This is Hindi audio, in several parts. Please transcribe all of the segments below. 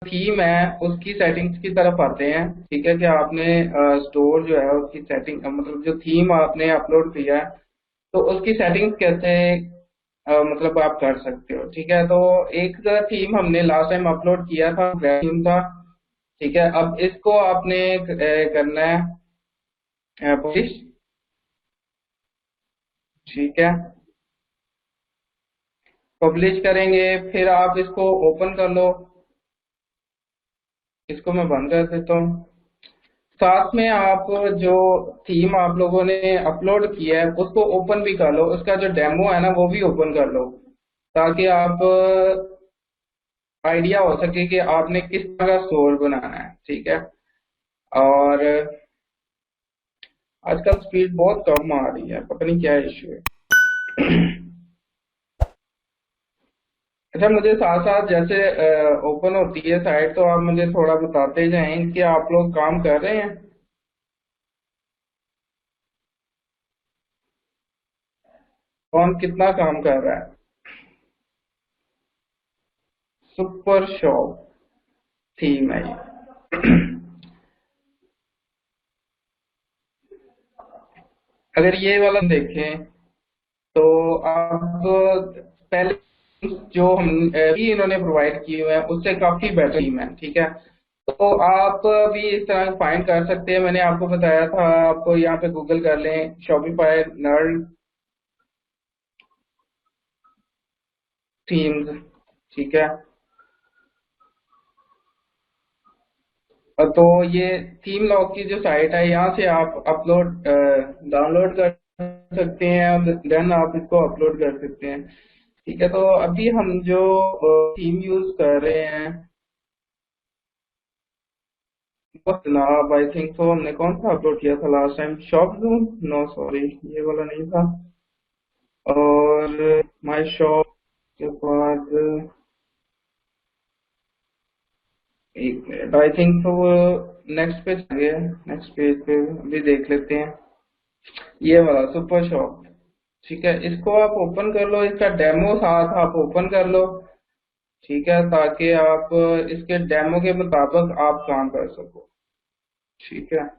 थीम है उसकी सेटिंग्स की तरफ आते हैं। ठीक है कि आपने स्टोर जो है उसकी सेटिंग मतलब जो थीम आपने अपलोड किया है तो उसकी सेटिंग्स कैसे मतलब आप कर सकते हो। ठीक है, तो एक थीम हमने लास्ट टाइम अपलोड किया था, थीम था। ठीक है, अब इसको आपने करना है पब्लिश। ठीक है, पब्लिश करेंगे, फिर आप इसको ओपन कर लो। इसको मैं बंद कर देता हूँ। साथ में आप जो थीम आप लोगों ने अपलोड किया है उसको ओपन भी कर लो, उसका जो डेमो है ना वो भी ओपन कर लो, ताकि आप आइडिया हो सके कि आपने किस तरह का स्टोर बनाना है। ठीक है, और आजकल स्पीड बहुत कम आ रही है, पता नहीं क्या इश्यू है। अच्छा, मुझे साथ साथ जैसे ओपन होती है साइट तो आप मुझे थोड़ा बताते जाएं कि आप लोग काम कर रहे हैं, कौन कितना काम कर रहा है। सुपर शॉप थीम है ये। अगर ये वाला देखें तो आप पहले जो हम भी इन्होंने प्रोवाइड किए हुए हैं उससे काफी बेटर थीम है। ठीक है, तो आप भी इस तरह फाइंड कर सकते हैं। मैंने आपको बताया था, आप यहाँ पे गूगल कर लें शॉपिफाई नर्ड थीम्स। ठीक है, तो ये थीम लॉक की जो साइट है यहाँ से आप अपलोड डाउनलोड कर सकते हैं, देन आप इसको अपलोड कर सकते हैं। ठीक है, तो अभी हम जो थीम यूज कर रहे हैं वो जनाब आई थिंक तो हमने कौन सा अपलोड किया था लास्ट टाइम, शॉप जून, नो सॉरी ये वाला नहीं था। और माय शॉप के बाद एक मिनट, आई थिंक तो वो नेक्स्ट पेज आ गया, नेक्स्ट पेज पे अभी देख लेते हैं। ये वाला सुपर शॉप। ठीक है, इसको आप ओपन कर लो, इसका डेमो साथ आप ओपन कर लो। ठीक है, ताकि आप इसके डेमो के मुताबिक आप काम कर सको। ठीक है,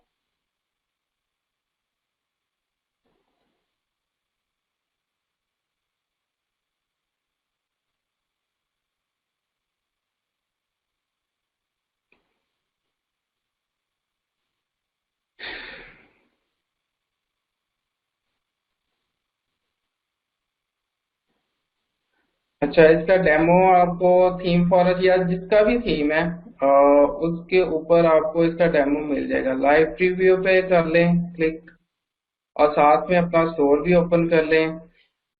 अच्छा इसका डेमो आपको थीम फॉरेस्ट या जिसका भी थीम है उसके ऊपर आपको इसका डेमो मिल जाएगा। लाइव प्रीव्यू पे कर लें क्लिक, और साथ में अपना स्टोर भी ओपन कर लें।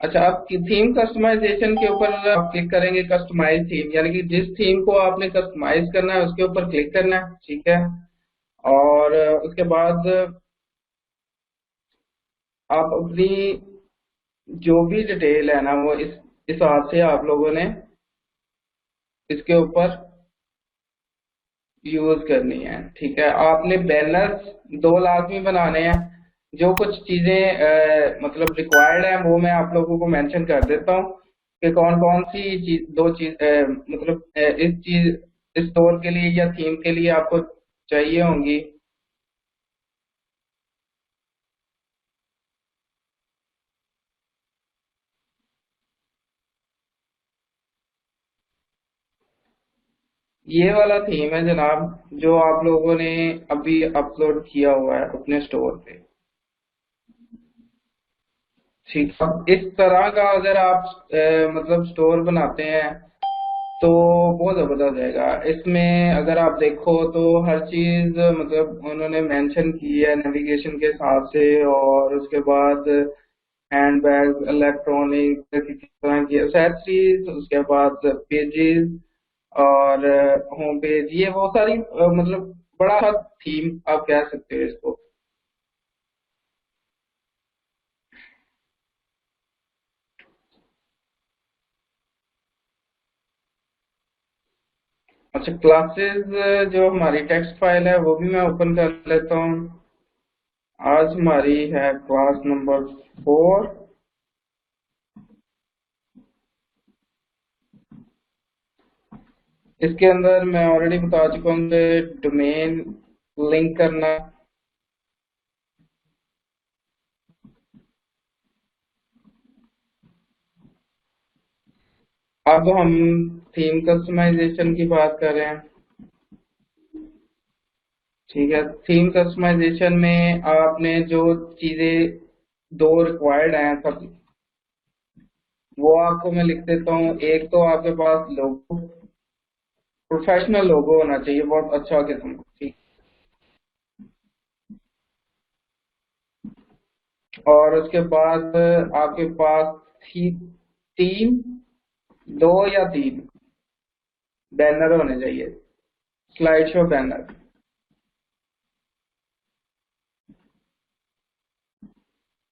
अच्छा, आप थीम कस्टमाइजेशन के ऊपर आप क्लिक करेंगे, कस्टमाइज थीम यानी कि जिस थीम को आपने कस्टमाइज करना है उसके ऊपर क्लिक करना है। ठीक है, और उसके बाद आप अपनी जो भी डिटेल है ना वो इस हिसाब से आप लोगों ने इसके ऊपर यूज करनी है। ठीक है, आपने बैनर्स दो लाजमी बनाने हैं। जो कुछ चीजें मतलब रिक्वायर्ड है वो मैं आप लोगों को मेंशन कर देता हूँ कि कौन कौन सी चीज, दो चीज मतलब इस चीज इस स्टोर के लिए या थीम के लिए आपको चाहिए होंगी। ये वाला थीम है जनाब जो आप लोगों ने अभी अपलोड किया हुआ है अपने स्टोर पे। ठीक, अब इस तरह का अगर आप मतलब स्टोर बनाते हैं तो बहुत जबरदस्त रहेगा। इसमें अगर आप देखो तो हर चीज मतलब उन्होंने मेंशन की है नेविगेशन के हिसाब से, और उसके बाद हैंड बैग, इलेक्ट्रॉनिक किसी तरह की एक्सेसरीज, उसके बाद पेजेस और होम पेज, ये वो सारी मतलब बड़ा सा थीम आप कह सकते हो इसको। अच्छा, क्लासेस जो हमारी टेक्स्ट फाइल है वो भी मैं ओपन कर लेता हूँ। आज हमारी है क्लास नंबर 4। इसके अंदर मैं ऑलरेडी बता चुका हूँ कि डोमेन लिंक करना। अब हम थीम कस्टमाइजेशन की बात कर रहे हैं। ठीक है, थीम कस्टमाइजेशन में आपने जो चीजें दो रिक्वायर्ड हैं सब, वो आपको मैं लिख देता हूँ। एक तो आपके पास लोगो, प्रोफेशनल लोगो होना चाहिए, बहुत अच्छा किस्म। ठीक। और उसके बाद आपके पास थी तीन, दो या तीन बैनर होने चाहिए, स्लाइड शो बैनर।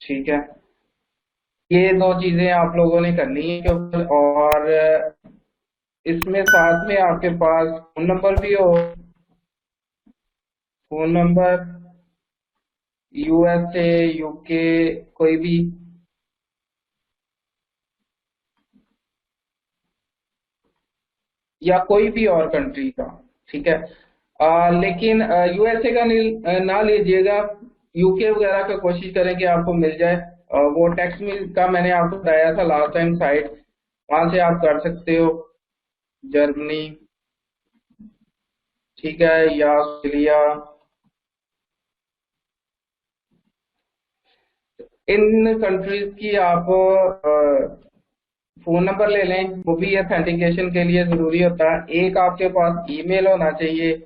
ठीक है, ये दो चीजें आप लोगों ने करनी है के ऊपर। और इसमें साथ में आपके पास फोन नंबर भी हो, फोन नंबर, यूएसए, यूके, कोई भी, या कोई भी और कंट्री का। ठीक है, लेकिन यूएसए का ना लीजिएगा, यूके वगैरह का कोशिश करें कि आपको मिल जाए। वो टैक्स मिल का मैंने आपको बताया था लास्ट टाइम साइट, वहां से आप कर सकते हो। जर्मनी, ठीक है, या ऑस्ट्रेलिया, इन कंट्रीज की आप फोन नंबर ले लें, वो भी ऑथेंटिकेशन के लिए जरूरी होता है। एक आपके पास ईमेल होना चाहिए।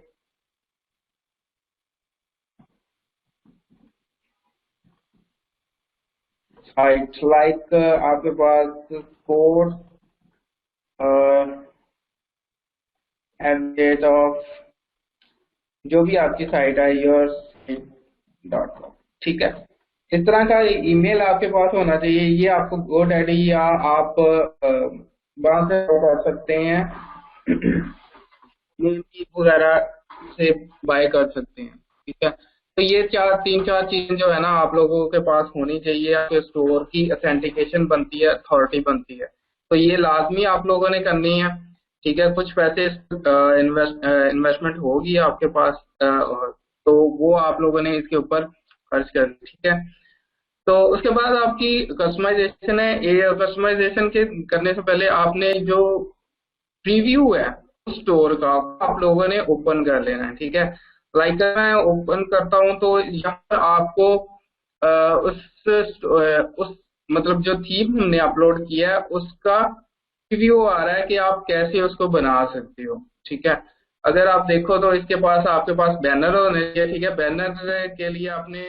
साइट लाइक आपके पास कोर्स एट डेट ऑफ, जो भी आपकी साइट है, yours.com। ठीक है, इस तरह का ईमेल आपके पास होना चाहिए। ये आपको GoDaddy या आप वहां से कर सकते हैं, यूट्यूब वगैरह से बाय कर सकते हैं। ठीक है, तो ये चार तीन चार चीजें जो है ना आप लोगों के पास होनी चाहिए। आपके स्टोर की ऑथेंटिकेशन बनती है, अथॉरिटी बनती है, तो ये लाजमी आप लोगों ने करनी है। ठीक है, कुछ पैसे इन्वेस्टमेंट होगी आपके पास, तो वो आप लोगों ने इसके ऊपर खर्च करनी। ठीक है, तो उसके बाद आपकी कस्टमाइजेशन है। ये कस्टमाइजेशन के करने से पहले आपने जो प्रीव्यू है उस स्टोर का आप लोगों ने ओपन कर लेना है। ठीक है, लाइक मैं ओपन करता हूं तो यहाँ पर आपको उस मतलब जो थीम हमने अपलोड किया है उसका प्रीव्यू आ रहा है कि आप कैसे उसको बना सकते हो। ठीक है, अगर आप देखो तो इसके पास आपके पास बैनर होने चाहिए। ठीक है, बैनर के लिए आपने